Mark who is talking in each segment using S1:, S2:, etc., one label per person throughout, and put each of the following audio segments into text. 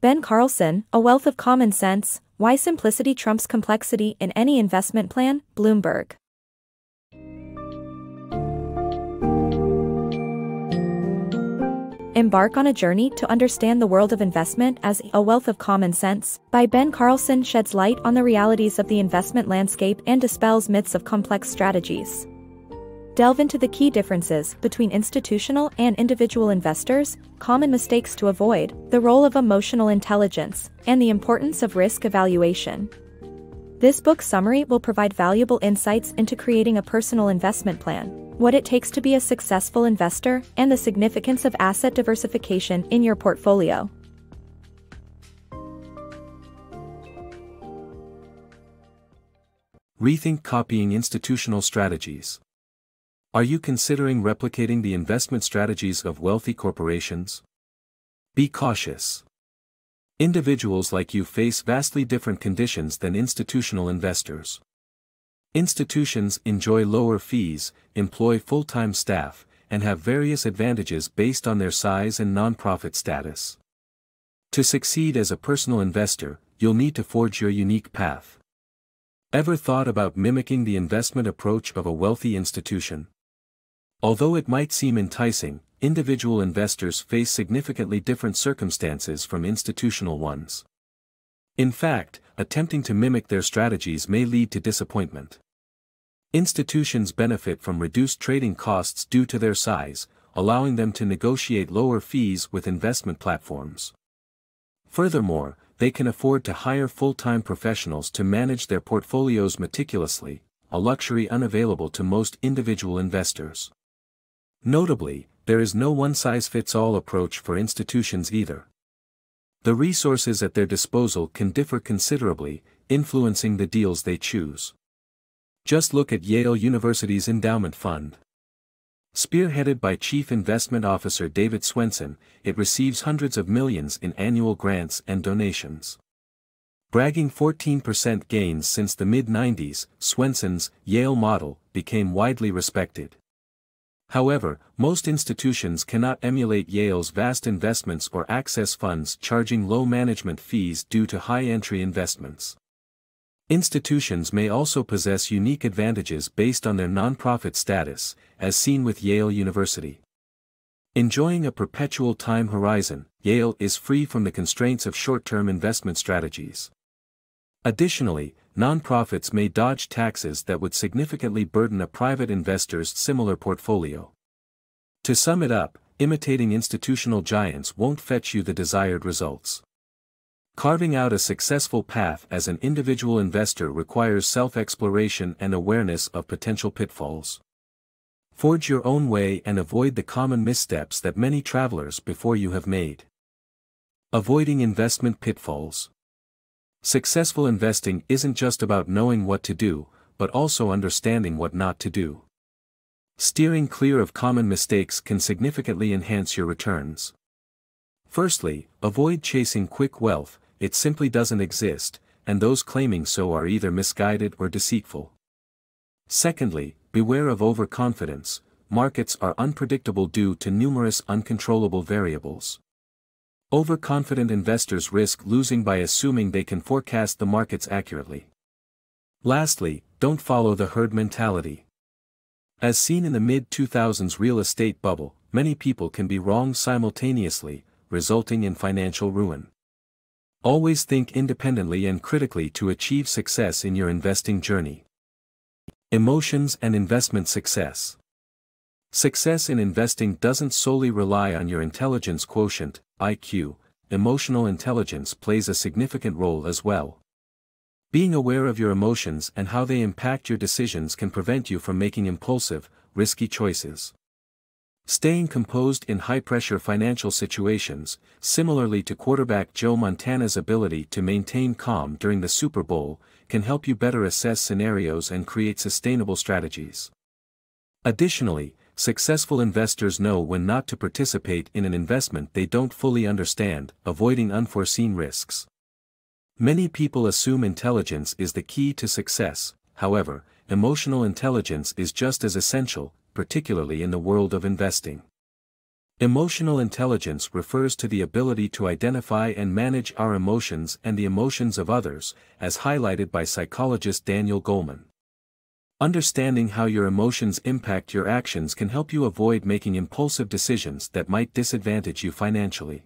S1: Ben Carlson, A Wealth of Common Sense, Why Simplicity Trumps Complexity in Any Investment Plan, Bloomberg. Embark on a journey to understand the world of investment as A Wealth of Common Sense by Ben Carlson sheds light on the realities of the investment landscape and dispels myths of complex strategies. Delve into the key differences between institutional and individual investors, common mistakes to avoid, the role of emotional intelligence, and the importance of risk evaluation. This book summary will provide valuable insights into creating a personal investment plan, what it takes to be a successful investor, and the significance of asset diversification in your portfolio.
S2: Rethink copying institutional strategies. Are you considering replicating the investment strategies of wealthy corporations? Be cautious. Individuals like you face vastly different conditions than institutional investors. Institutions enjoy lower fees, employ full-time staff, and have various advantages based on their size and nonprofit status. To succeed as a personal investor, you'll need to forge your unique path. Ever thought about mimicking the investment approach of a wealthy institution? Although it might seem enticing, individual investors face significantly different circumstances from institutional ones. In fact, attempting to mimic their strategies may lead to disappointment. Institutions benefit from reduced trading costs due to their size, allowing them to negotiate lower fees with investment platforms. Furthermore, they can afford to hire full-time professionals to manage their portfolios meticulously, a luxury unavailable to most individual investors. Notably, there is no one-size-fits-all approach for institutions either. The resources at their disposal can differ considerably, influencing the deals they choose. Just look at Yale University's endowment fund. Spearheaded by Chief Investment Officer David Swensen, it receives hundreds of millions in annual grants and donations. Bragging 14% gains since the mid-90s, Swensen's Yale model became widely respected. However, most institutions cannot emulate Yale's vast investments or access funds charging low management fees due to high entry investments. Institutions may also possess unique advantages based on their nonprofit status, as seen with Yale University. Enjoying a perpetual time horizon, Yale is free from the constraints of short-term investment strategies. Additionally, nonprofits may dodge taxes that would significantly burden a private investor's similar portfolio. To sum it up, imitating institutional giants won't fetch you the desired results. Carving out a successful path as an individual investor requires self-exploration and awareness of potential pitfalls. Forge your own way and avoid the common missteps that many travelers before you have made. Avoiding investment pitfalls. Successful investing isn't just about knowing what to do, but also understanding what not to do. Steering clear of common mistakes can significantly enhance your returns. Firstly, avoid chasing quick wealth. It simply doesn't exist, and those claiming so are either misguided or deceitful. Secondly, beware of overconfidence. Markets are unpredictable due to numerous uncontrollable variables. Overconfident investors risk losing by assuming they can forecast the markets accurately. Lastly, don't follow the herd mentality. As seen in the mid-2000s real estate bubble, many people can be wrong simultaneously, resulting in financial ruin. Always think independently and critically to achieve success in your investing journey. Emotions and investment success. Success in investing doesn't solely rely on your intelligence quotient, IQ. Emotional intelligence plays a significant role as well. Being aware of your emotions and how they impact your decisions can prevent you from making impulsive, risky choices. Staying composed in high-pressure financial situations, similarly to quarterback Joe Montana's ability to maintain calm during the Super Bowl, can help you better assess scenarios and create sustainable strategies. Additionally, successful investors know when not to participate in an investment they don't fully understand, avoiding unforeseen risks. Many people assume intelligence is the key to success. However, emotional intelligence is just as essential, particularly in the world of investing. Emotional intelligence refers to the ability to identify and manage our emotions and the emotions of others, as highlighted by psychologist Daniel Goleman. Understanding how your emotions impact your actions can help you avoid making impulsive decisions that might disadvantage you financially.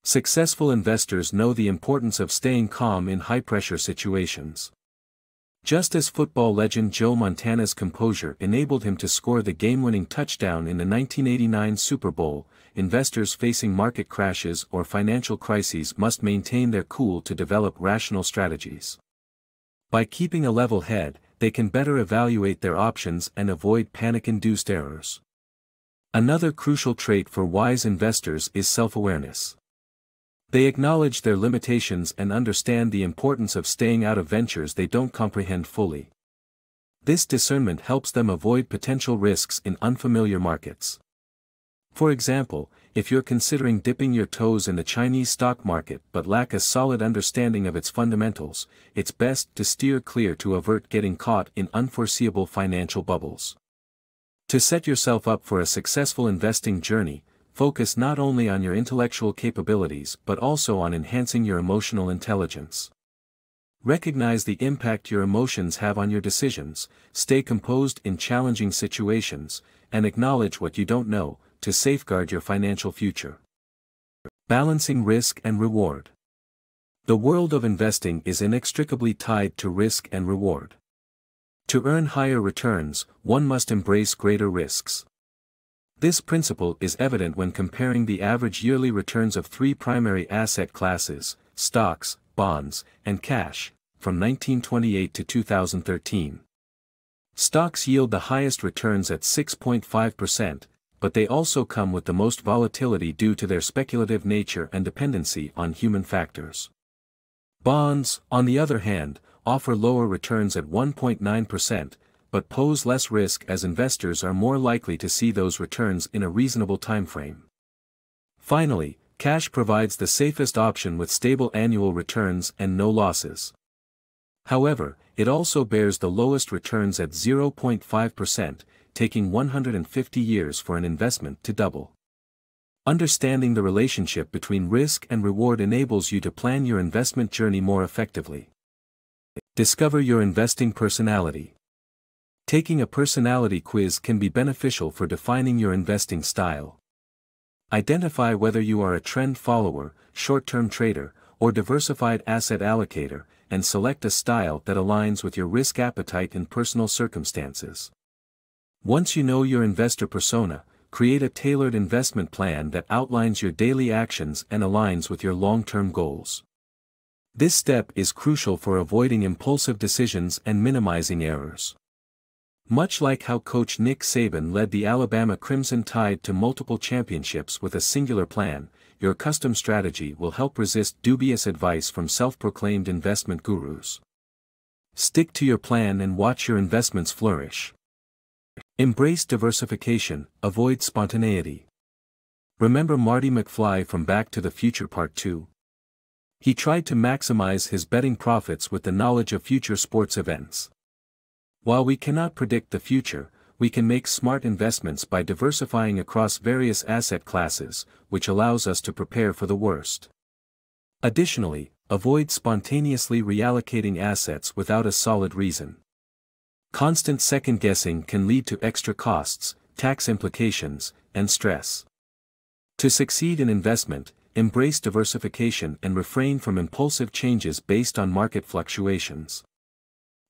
S2: Successful investors know the importance of staying calm in high-pressure situations. Just as football legend Joe Montana's composure enabled him to score the game-winning touchdown in the 1989 Super Bowl, investors facing market crashes or financial crises must maintain their cool to develop rational strategies. By keeping a level head, they can better evaluate their options and avoid panic-induced errors. Another crucial trait for wise investors is self-awareness. They acknowledge their limitations and understand the importance of staying out of ventures they don't comprehend fully. This discernment helps them avoid potential risks in unfamiliar markets. For example, if you're considering dipping your toes in the Chinese stock market but lack a solid understanding of its fundamentals, it's best to steer clear to avert getting caught in unforeseeable financial bubbles. To set yourself up for a successful investing journey, focus not only on your intellectual capabilities but also on enhancing your emotional intelligence. Recognize the impact your emotions have on your decisions, stay composed in challenging situations, and acknowledge what you don't know, to safeguard your financial future. Balancing risk and reward. The world of investing is inextricably tied to risk and reward. To earn higher returns, one must embrace greater risks. This principle is evident when comparing the average yearly returns of three primary asset classes, stocks, bonds, and cash, from 1928 to 2013. Stocks yield the highest returns at 6.5%, but they also come with the most volatility due to their speculative nature and dependency on human factors. Bonds, on the other hand, offer lower returns at 1.9%, but pose less risk as investors are more likely to see those returns in a reasonable timeframe. Finally, cash provides the safest option with stable annual returns and no losses. However, it also bears the lowest returns at 0.5%, taking 150 years for an investment to double. Understanding the relationship between risk and reward enables you to plan your investment journey more effectively. Discover your investing personality. Taking a personality quiz can be beneficial for defining your investing style. Identify whether you are a trend follower, short-term trader, or diversified asset allocator, and select a style that aligns with your risk appetite and personal circumstances. Once you know your investor persona, create a tailored investment plan that outlines your daily actions and aligns with your long-term goals. This step is crucial for avoiding impulsive decisions and minimizing errors. Much like how coach Nick Saban led the Alabama Crimson Tide to multiple championships with a singular plan, your custom strategy will help resist dubious advice from self-proclaimed investment gurus. Stick to your plan and watch your investments flourish. Embrace diversification, avoid spontaneity. Remember Marty McFly from Back to the Future Part 2? He tried to maximize his betting profits with the knowledge of future sports events. While we cannot predict the future, we can make smart investments by diversifying across various asset classes, which allows us to prepare for the worst. Additionally, avoid spontaneously reallocating assets without a solid reason. Constant second-guessing can lead to extra costs, tax implications, and stress. To succeed in investment, embrace diversification and refrain from impulsive changes based on market fluctuations.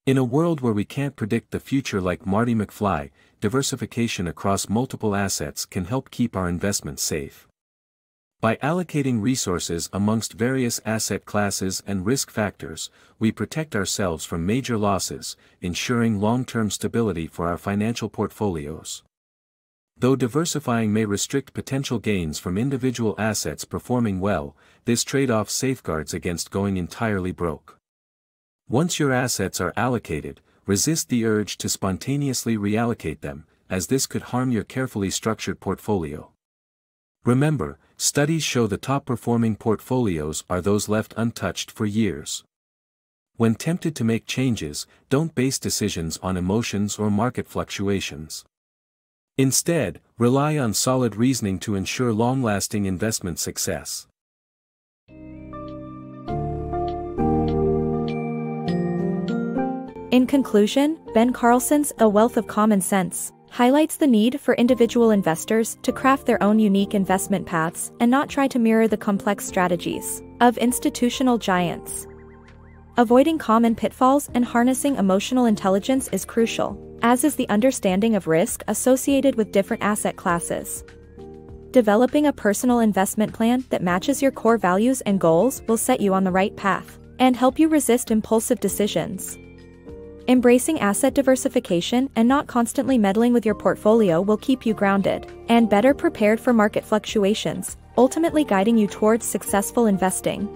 S2: In a world where we can't predict the future like Marty McFly, diversification across multiple assets can help keep our investments safe. By allocating resources amongst various asset classes and risk factors, we protect ourselves from major losses, ensuring long-term stability for our financial portfolios. Though diversifying may restrict potential gains from individual assets performing well, this trade-off safeguards against going entirely broke. Once your assets are allocated, resist the urge to spontaneously reallocate them, as this could harm your carefully structured portfolio. Remember, studies show the top-performing portfolios are those left untouched for years. When tempted to make changes, don't base decisions on emotions or market fluctuations. Instead, rely on solid reasoning to ensure long-lasting investment success.
S1: In conclusion, Ben Carlson's A Wealth of Common Sense highlights the need for individual investors to craft their own unique investment paths and not try to mirror the complex strategies of institutional giants. Avoiding common pitfalls and harnessing emotional intelligence is crucial, as is the understanding of risk associated with different asset classes. Developing a personal investment plan that matches your core values and goals will set you on the right path and help you resist impulsive decisions. Embracing asset diversification and not constantly meddling with your portfolio will keep you grounded and better prepared for market fluctuations, ultimately guiding you towards successful investing.